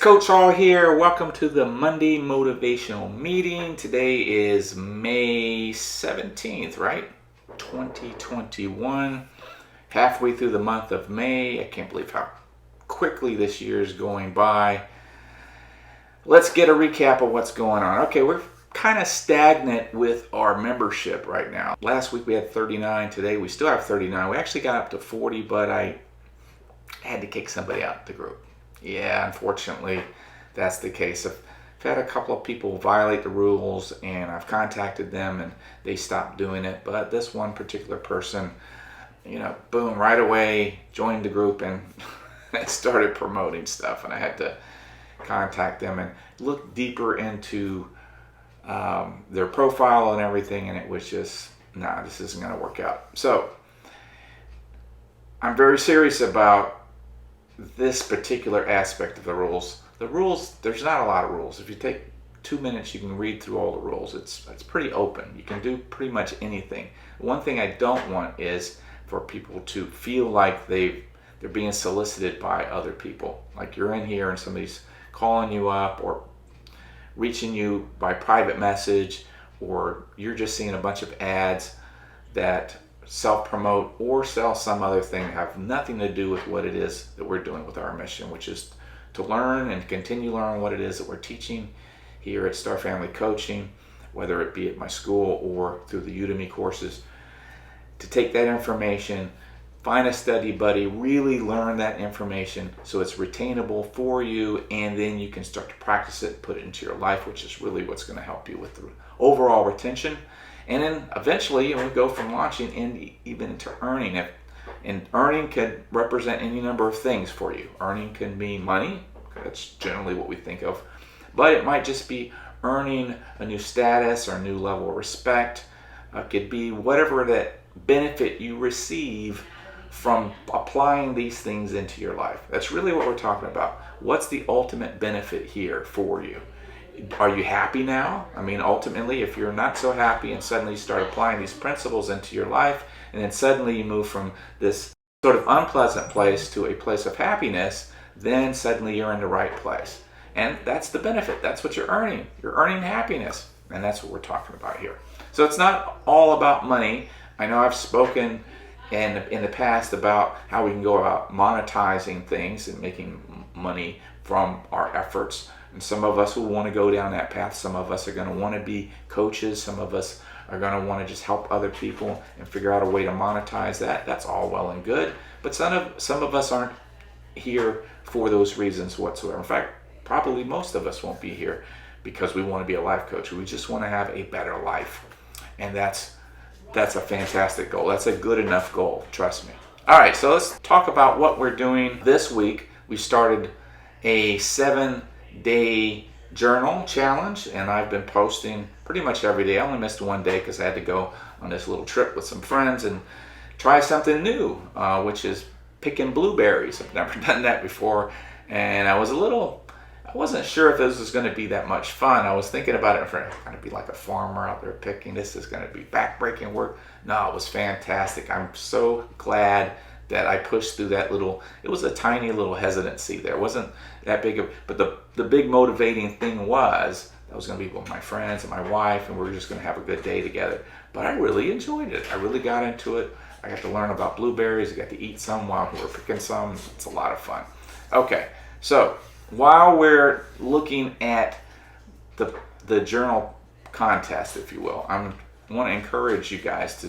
Coach Hall here. Welcome to the Monday Motivational Meeting. Today is May 17th, right? 2021. Halfway through the month of May. I can't believe how quickly this year is going by. Let's get a recap of what's going on. Okay, we're kind of stagnant with our membership right now. Last week we had 39. Today we still have 39. We actually got up to 40, but I had to kick somebody out of the group. Yeah, unfortunately, that's the case. I've had a couple of people violate the rules, and I've contacted them, and they stopped doing it. But this one particular person, boom, right away, joined the group and started promoting stuff. And I had to contact them and look deeper into their profile and everything, and it was just, this isn't going to work out. So I'm very serious about this particular aspect of the rules. The rules, there's not a lot of rules. If you take 2 minutes, you can read through all the rules. It's pretty open. You can do pretty much anything. One thing I don't want is for people to feel like they're being solicited by other people. Like you're in here and somebody's calling you up or reaching you by private message, or you're just seeing a bunch of ads that self-promote or sell some other thing that have nothing to do with what it is that we're doing with our mission, which is to learn and continue learning what it is that we're teaching here at Star Family Coaching, whether it be at my school or through the Udemy courses, to take that information, find a study buddy, really learn that information so it's retainable for you, and then you can start to practice it, put it into your life, which is really what's going to help you with the overall retention. And then eventually we go from launching and even into earning. And earning can represent any number of things for you. Earning can mean money. That's generally what we think of. But it might just be earning a new status or a new level of respect. It could be whatever that benefit you receive from applying these things into your life. That's really what we're talking about. What's the ultimate benefit here for you? Are you happy now? I mean, ultimately, if you're not so happy and suddenly you start applying these principles into your life, and then suddenly you move from this sort of unpleasant place to a place of happiness, then suddenly you're in the right place. And that's the benefit. That's what you're earning. You're earning happiness. And that's what we're talking about here. So it's not all about money. I know I've spoken in the past about how we can go about monetizing things and making money from our efforts. And some of us will want to go down that path. Some of us are going to want to be coaches. Some of us are going to want to just help other people and figure out a way to monetize that. That's all well and good. But some of us aren't here for those reasons whatsoever. In fact, probably most of us won't be here because we want to be a life coach. We just want to have a better life. And that's a fantastic goal. That's a good enough goal, trust me. All right, so let's talk about what we're doing this week. We started a 7-day journal challenge, and I've been posting pretty much every day. I only missed one day because I had to go on this little trip with some friends and try something new, which is picking blueberries. I've never done that before, and I wasn't sure if this was going to be that much fun. I was thinking about it, I'm going to be like a farmer out there picking. This is going to be backbreaking work. No, it was fantastic. I'm so glad that I pushed through that it was a tiny little hesitancy there. It wasn't that big of, but the big motivating thing was that I was going to be with my friends and my wife, and we were just going to have a good day together. But I really enjoyed it. I really got into it. I got to learn about blueberries. I got to eat some while we were picking some. It's a lot of fun. Okay, so while we're looking at the journal contest, if you will, I want to encourage you guys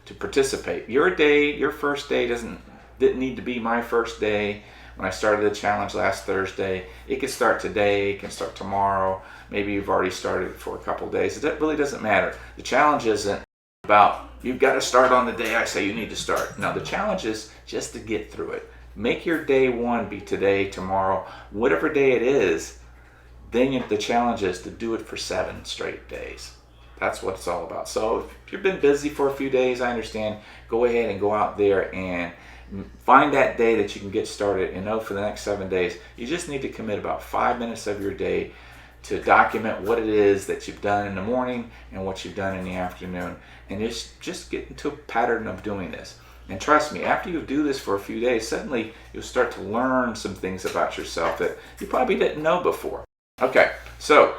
to participate. Your first day didn't need to be my first day. When I started the challenge last Thursday, it could start today, it can start tomorrow. Maybe you've already started for a couple days. It really doesn't matter. The challenge isn't about you've got to start on the day I say you need to start. No, the challenge is just to get through it. Make your day one be today, tomorrow, whatever day it is. Then the challenge is to do it for 7 straight days. That's what it's all about. So if you've been busy for a few days, I understand. Go ahead and go out there and find that day that you can get started, and know for the next 7 days, you just need to commit about 5 minutes of your day to document what it is that you've done in the morning and what you've done in the afternoon, and just get into a pattern of doing this. And trust me, after you do this for a few days, suddenly you'll start to learn some things about yourself that you probably didn't know before. Okay, so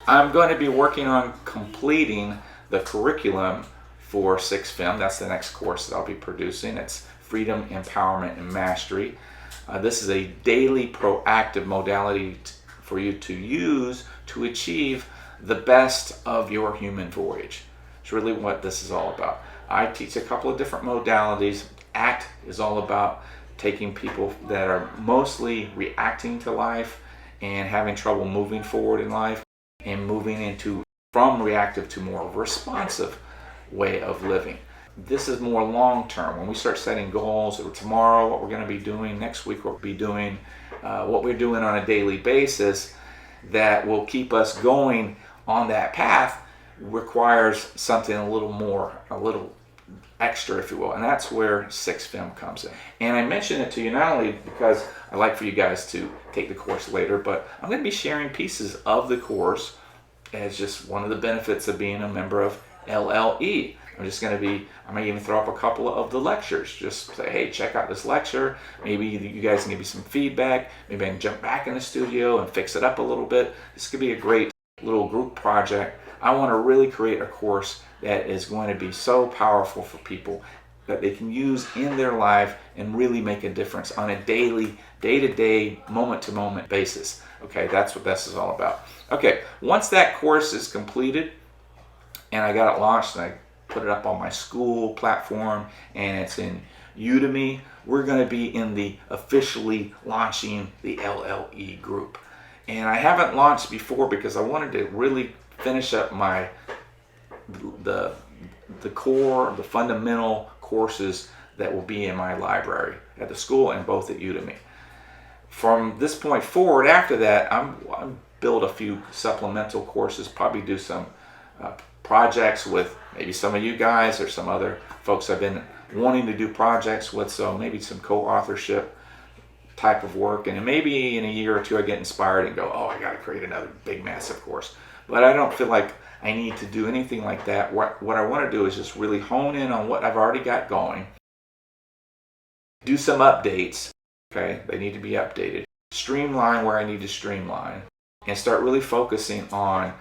I'm going to be working on completing the curriculum for 6FEM. That's the next course that I'll be producing. It's Freedom, Empowerment, and Mastery. This is a daily proactive modality for you to use to achieve the best of your human voyage. It's really what this is all about. I teach a couple of different modalities. ACT is all about taking people that are mostly reacting to life and having trouble moving forward in life and moving into from reactive to more responsive way of living. This is more long term. When we start setting goals, or tomorrow what we're going to be doing, next week what we'll be doing, what we're doing on a daily basis that will keep us going on that path requires something a little more, a little extra, if you will, and that's where 6FEM comes in. And I mention it to you not only because I like for you guys to take the course later, but I'm going to be sharing pieces of the course as just one of the benefits of being a member of LLE. I might even throw up a couple of the lectures. Just say, hey, check out this lecture. Maybe you guys can give me some feedback. Maybe I can jump back in the studio and fix it up a little bit. This could be a great little group project. I want to really create a course that is going to be so powerful for people that they can use in their life and really make a difference on a daily, day-to-day, moment-to-moment basis. Okay, that's what this is all about. Okay, once that course is completed and I got it launched and I put it up on my school platform and it's in Udemy, we're going to be in the officially launching the LLE group. And I haven't launched before because I wanted to really finish up the core, the fundamental courses that will be in my library at the school and both at Udemy. From this point forward, after that, I'm build a few supplemental courses, probably do some projects with maybe some of you guys or some other folks I've been wanting to do projects with, so maybe some co-authorship type of work, and maybe in a year or two I get inspired and go, oh, I got to create another big massive course. But I don't feel like I need to do anything like that. What I want to do is just really hone in on what I've already got going, do some updates. Okay, they need to be updated, streamline where I need to streamline, and start really focusing on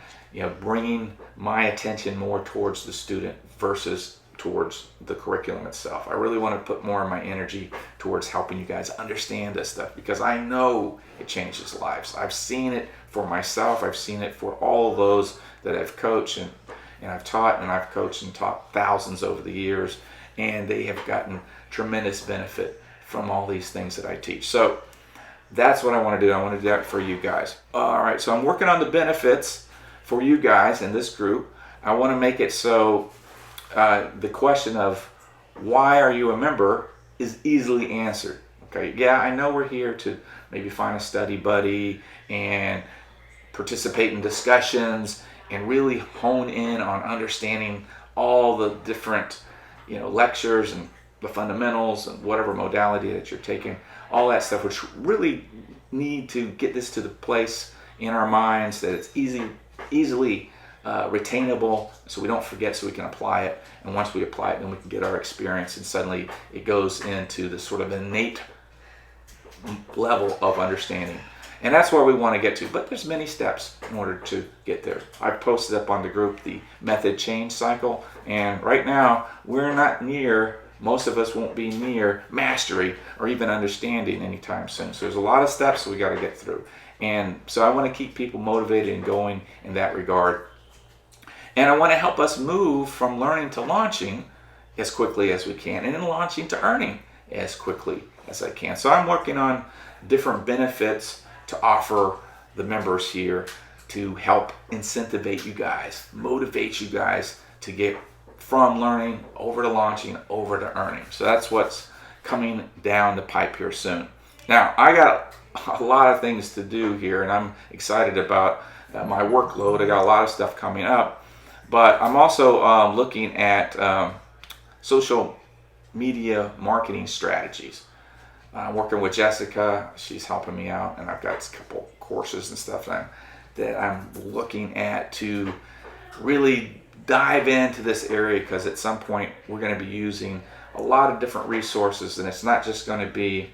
bringing my attention more towards the student versus towards the curriculum itself. I really want to put more of my energy towards helping you guys understand this stuff because I know it changes lives. I've seen it for myself. I've seen it for all of those that I've coached and I've taught, and I've coached and taught thousands over the years, and they have gotten tremendous benefit from all these things that I teach. So that's what I want to do. I want to do that for you guys. All right, so I'm working on the benefits for you guys in this group. I want to make it so the question of why are you a member is easily answered. Okay, yeah, I know we're here to maybe find a study buddy and participate in discussions and really hone in on understanding all the different lectures and the fundamentals and whatever modality that you're taking, all that stuff, which really need to get this to the place in our minds that it's easily retainable, so we don't forget, so we can apply it. And once we apply it, then we can get our experience, and suddenly it goes into this sort of innate level of understanding. And that's where we want to get to, but there's many steps in order to get there. I've posted up on the group the method change cycle, and right now we're not near, most of us won't be near mastery or even understanding anytime soon. So there's a lot of steps we got to get through. And so I want to keep people motivated and going in that regard. And I want to help us move from learning to launching as quickly as we can, and then launching to earning as quickly as I can. So I'm working on different benefits to offer the members here to help incentivate you guys, motivate you guys to get from learning over to launching, over to earning. So that's what's coming down the pipe here soon. Now, I got a lot of things to do here, and I'm excited about my workload. I got a lot of stuff coming up, but I'm also looking at social media marketing strategies. I'm working with Jessica. She's helping me out, and I've got a couple courses and stuff that I'm looking at to really dive into this area, because at some point we're going to be using a lot of different resources, and it's not just going to be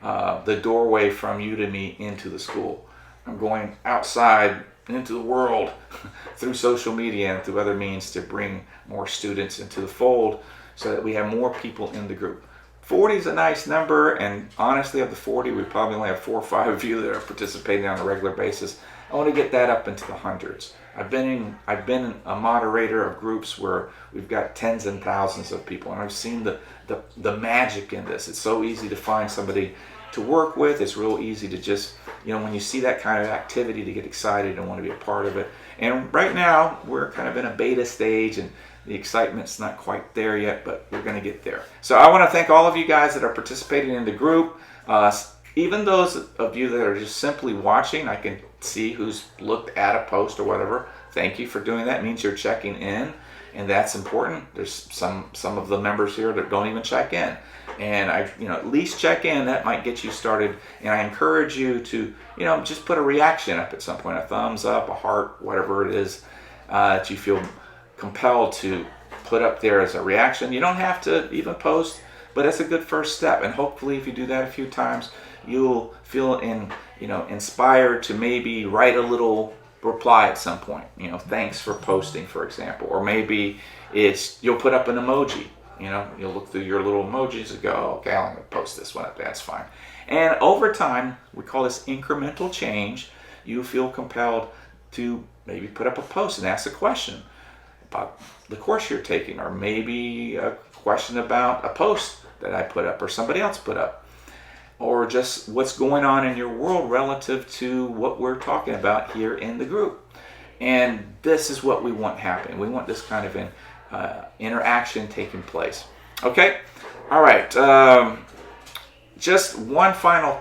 the doorway from Udemy into the school. I'm going outside into the world through social media and through other means to bring more students into the fold so that we have more people in the group. 40 is a nice number, and honestly, of the 40, we probably only have 4 or 5 of you that are participating on a regular basis. I want to get that up into the hundreds. I've been a moderator of groups where we've got tens and thousands of people, and I've seen the magic in this. It's so easy to find somebody to work with. It's real easy to just, when you see that kind of activity, to get excited and want to be a part of it. And right now, we're kind of in a beta stage, and the excitement's not quite there yet, but we're going to get there. So I want to thank all of you guys that are participating in the group. Even those of you that are just simply watching, I can see who's looked at a post or whatever. Thank you for doing that. It means you're checking in, and that's important. There's some of the members here that don't even check in. And at least check in. That might get you started. And I encourage you to, just put a reaction up at some point, a thumbs up, a heart, whatever it is that you feel compelled to put up there as a reaction. You don't have to even post, but it's a good first step. And hopefully, if you do that a few times, you'll feel inspired to maybe write a little reply at some point. Thanks for posting, for example, or maybe you'll put up an emoji. You'll look through your little emojis and go, okay, I'm going to post this one up. That's fine. And over time, we call this incremental change. You feel compelled to maybe put up a post and ask a question about the course you're taking, or maybe a question about a post that I put up or somebody else put up, or just what's going on in your world relative to what we're talking about here in the group. And this is what we want happening. We want this kind of interaction taking place. Okay? All right. Just one final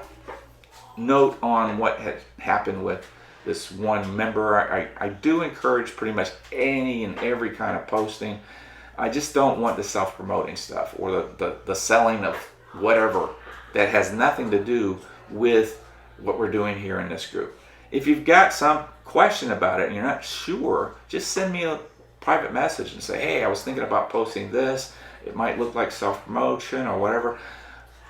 note on what had happened with this one member. I do encourage pretty much any and every kind of posting. I just don't want the self-promoting stuff or the selling of whatever that has nothing to do with what we're doing here in this group. If you've got some question about it and you're not sure, just send me a private message and say, hey, I was thinking about posting this. It might look like self-promotion or whatever.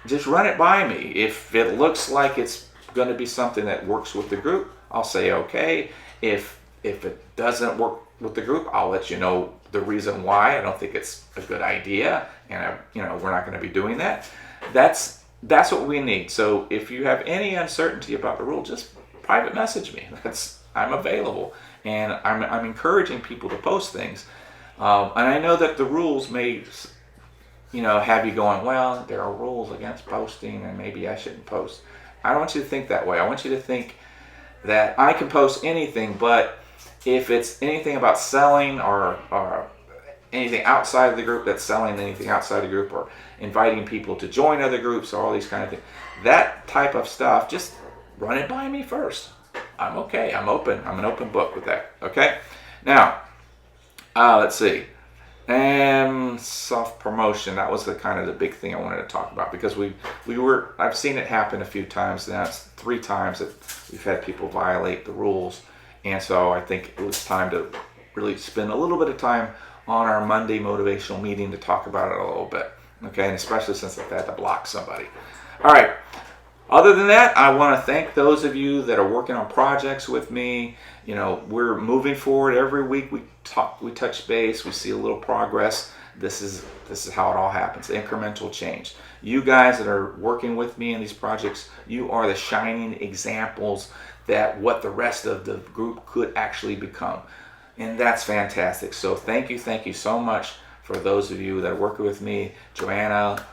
Just run it by me. If it looks like it's going to be something that works with the group, I'll say okay. If it doesn't work with the group, I'll let you know the reason why I don't think it's a good idea, and we're not going to be doing that. That's what we need. So if you have any uncertainty about the rule, just private message me. I'm available, and I'm encouraging people to post things. And I know that the rules may, have you going, well, there are rules against posting, and maybe I shouldn't post. I don't want you to think that way. I want you to think that I can post anything, but if it's anything about selling or anything outside of the group that's selling anything outside the group, or inviting people to join other groups, or all these kind of things, that type of stuff, just run it by me first. I'm okay. I'm open. I'm an open book with that. Okay? Now, let's see. And self-promotion, that was the big thing I wanted to talk about, because I've seen it happen a few times now. It's 3 times that we've had people violate the rules. And so I think it was time to really spend a little bit of time on our Monday Motivational Meeting to talk about it a little bit. Okay? And especially since I've had to block somebody. All right. Other than that, I want to thank those of you that are working on projects with me. We're moving forward every week. We touch base, we see a little progress. This is how it all happens, incremental change. You guys that are working with me in these projects, you are the shining examples that what the rest of the group could actually become. And that's fantastic. So thank you so much for those of you that are working with me. Joanna,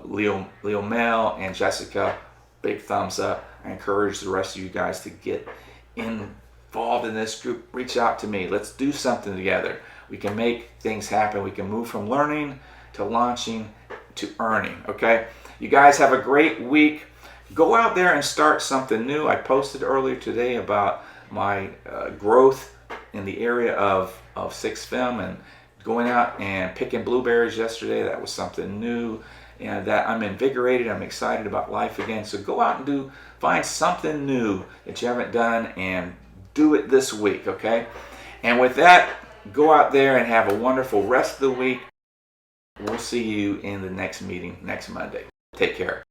Leo Mel, and Jessica, big thumbs up. I encourage the rest of you guys to get involved in this group. Reach out to me. Let's do something together. We can make things happen. We can move from learning to launching to earning. Okay? You guys have a great week. Go out there and start something new. I posted earlier today about my growth in the area of 6th Fem, and going out and picking blueberries yesterday. That was something new, and that I'm invigorated. I'm excited about life again. So go out and find something new that you haven't done and do it this week, okay? And with that, go out there and have a wonderful rest of the week. We'll see you in the next meeting next Monday. Take care.